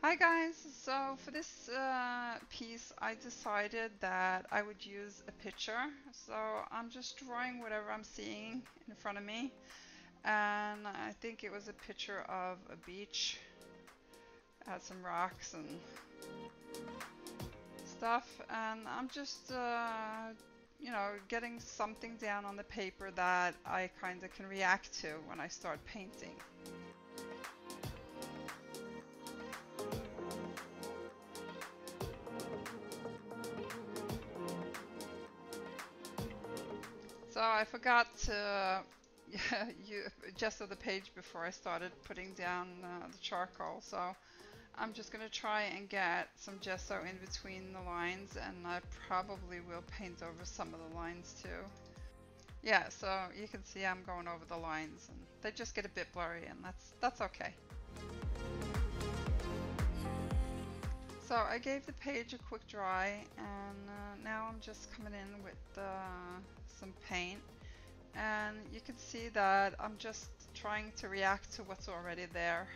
Hi guys, so for this piece I decided that I would use a picture. So I'm just drawing whatever I'm seeing in front of me, and I think it was a picture of a beach. It had some rocks and stuff, and I'm just getting something down on the paper that I kind of can react to when I start painting. So I forgot to you adjusted the page before I started putting down the charcoal. So I'm just going to try and get some gesso in between the lines, and I probably will paint over some of the lines too. Yeah, so you can see I'm going over the lines and they just get a bit blurry, and that's okay. So I gave the page a quick dry, and now I'm just coming in with some paint, and you can see that I'm just trying to react to what's already there.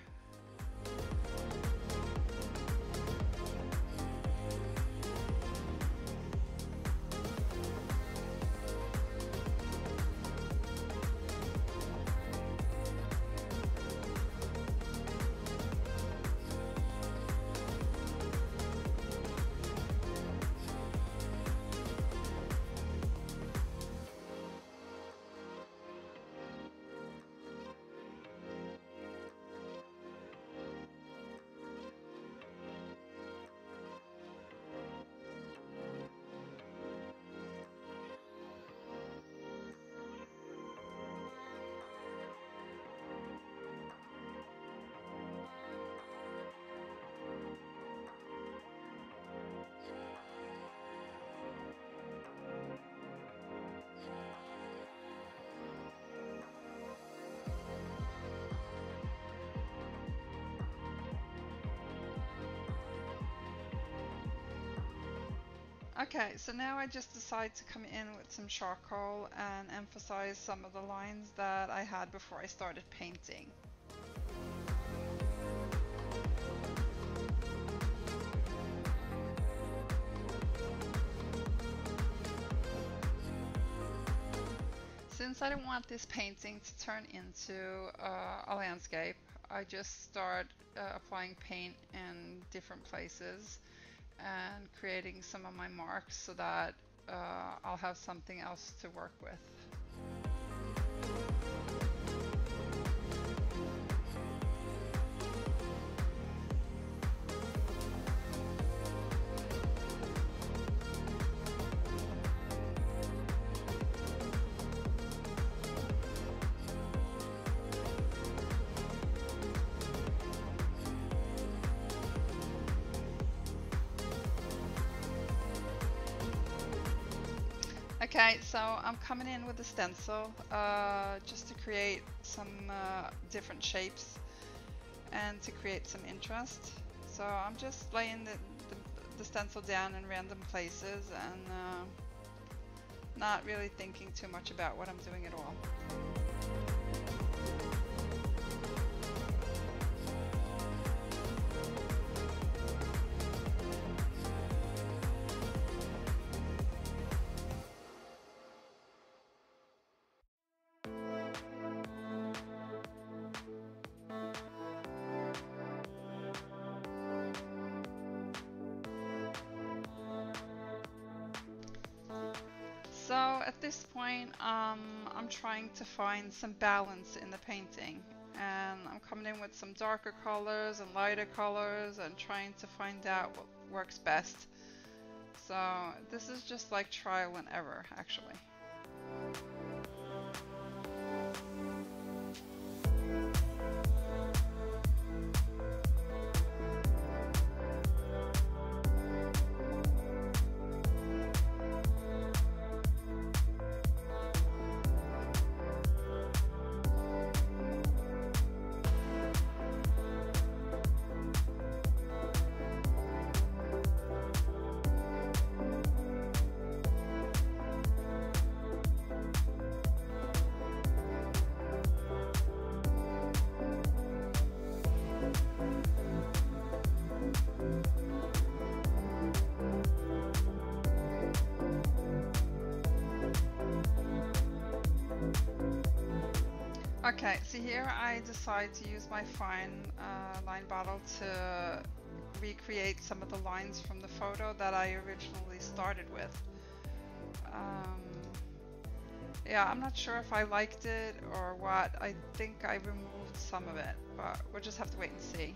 Okay, so now I just decide to come in with some charcoal and emphasize some of the lines that I had before I started painting. Since I don't want this painting to turn into a landscape, I just start applying paint in different places and creating some of my marks so that I'll have something else to work with. Okay, so I'm coming in with a stencil just to create some different shapes and to create some interest. So I'm just laying the stencil down in random places and not really thinking too much about what I'm doing at all. So at this point, I'm trying to find some balance in the painting, and I'm coming in with some darker colors and lighter colors and trying to find out what works best. So this is just like trial and error, actually. Okay, see here I decide to use my fine line bottle to recreate some of the lines from the photo that I originally started with. Um, yeah, I'm not sure if I liked it or what. I think I removed some of it, but we'll just have to wait and see.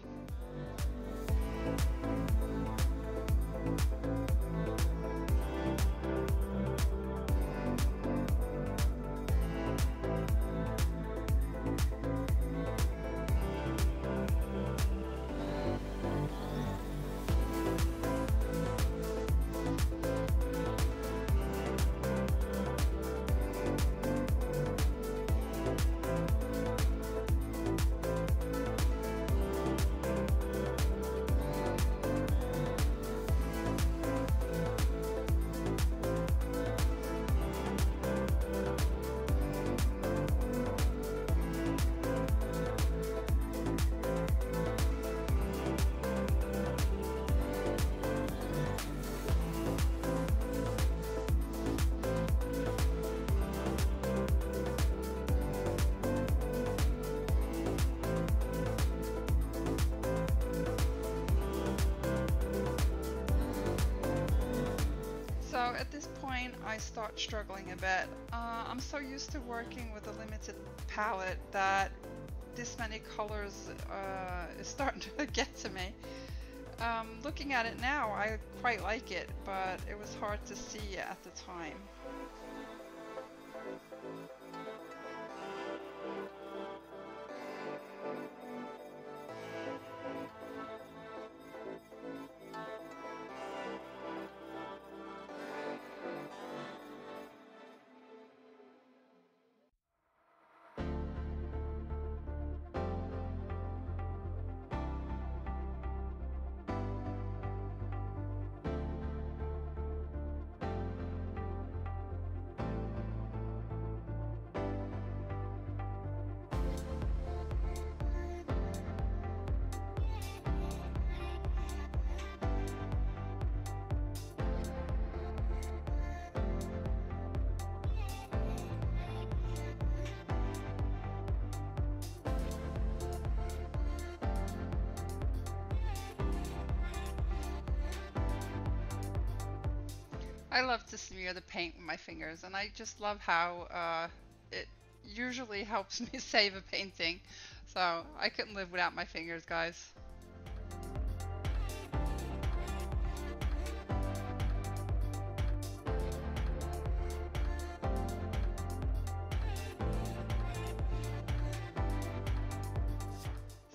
So at this point I start struggling a bit. I'm so used to working with a limited palette that this many colors is starting to get to me. Looking at it now, I quite like it, but it was hard to see at the time. I love to smear the paint with my fingers, and I just love how it usually helps me save a painting. So I couldn't live without my fingers, guys.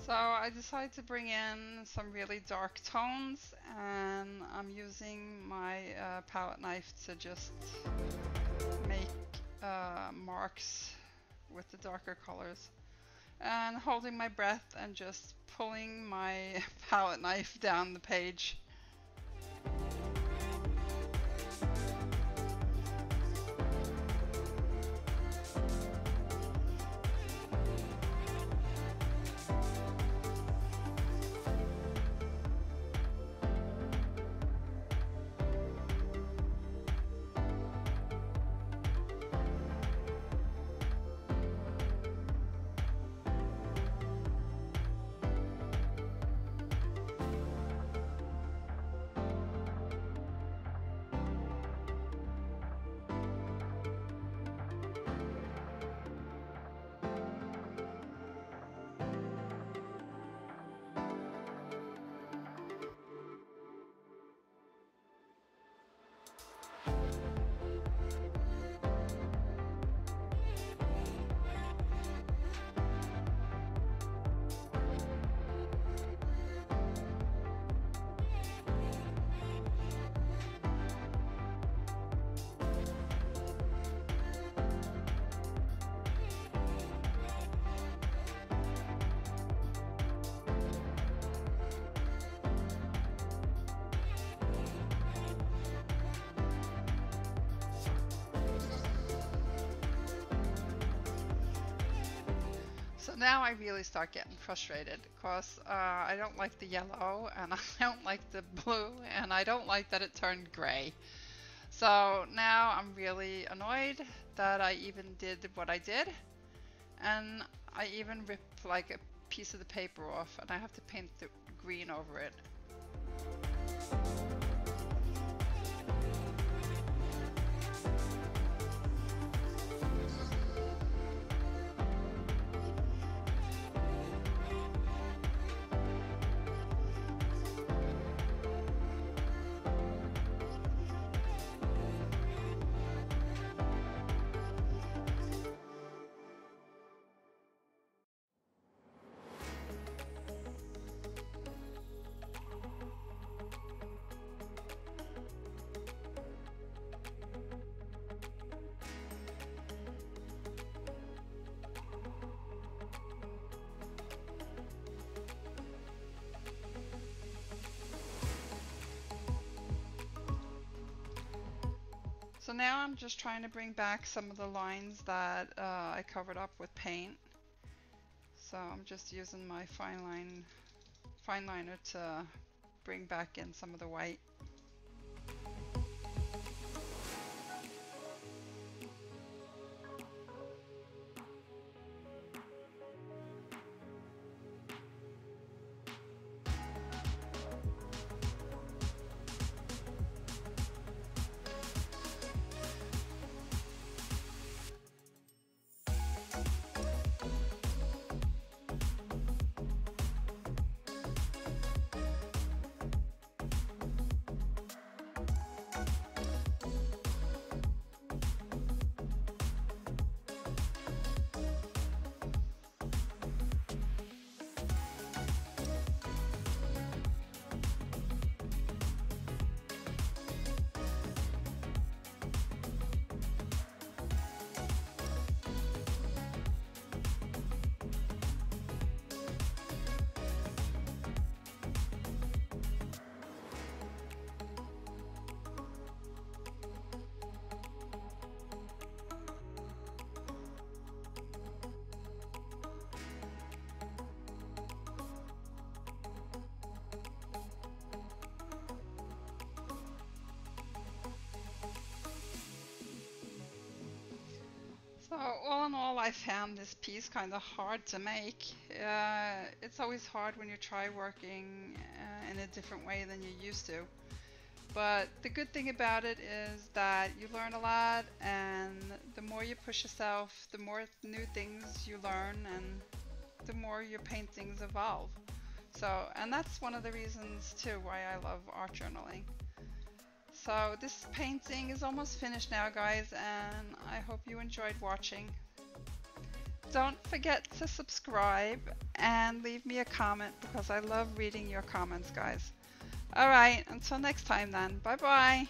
So I decided to bring in some really dark tones, and I'm using my palette knife to just make marks with the darker colors, and holding my breath and just pulling my palette knife down the page. So now I really start getting frustrated because I don't like the yellow, and I don't like the blue, and I don't like that it turned gray. So now I'm really annoyed that I even did what I did, and I even rip like a piece of the paper off and I have to paint the green over it. So now I'm just trying to bring back some of the lines that I covered up with paint. So I'm just using my fine liner to bring back in some of the white. So all in all, I found this piece kind of hard to make. It's always hard when you try working in a different way than you used to. But the good thing about it is that you learn a lot, and the more you push yourself, the more new things you learn, and the more your paintings evolve. So, and that's one of the reasons too why I love art journaling. So this painting is almost finished now, guys, and I hope you enjoyed watching. Don't forget to subscribe and leave me a comment because I love reading your comments, guys. Alright, until next time then. Bye bye.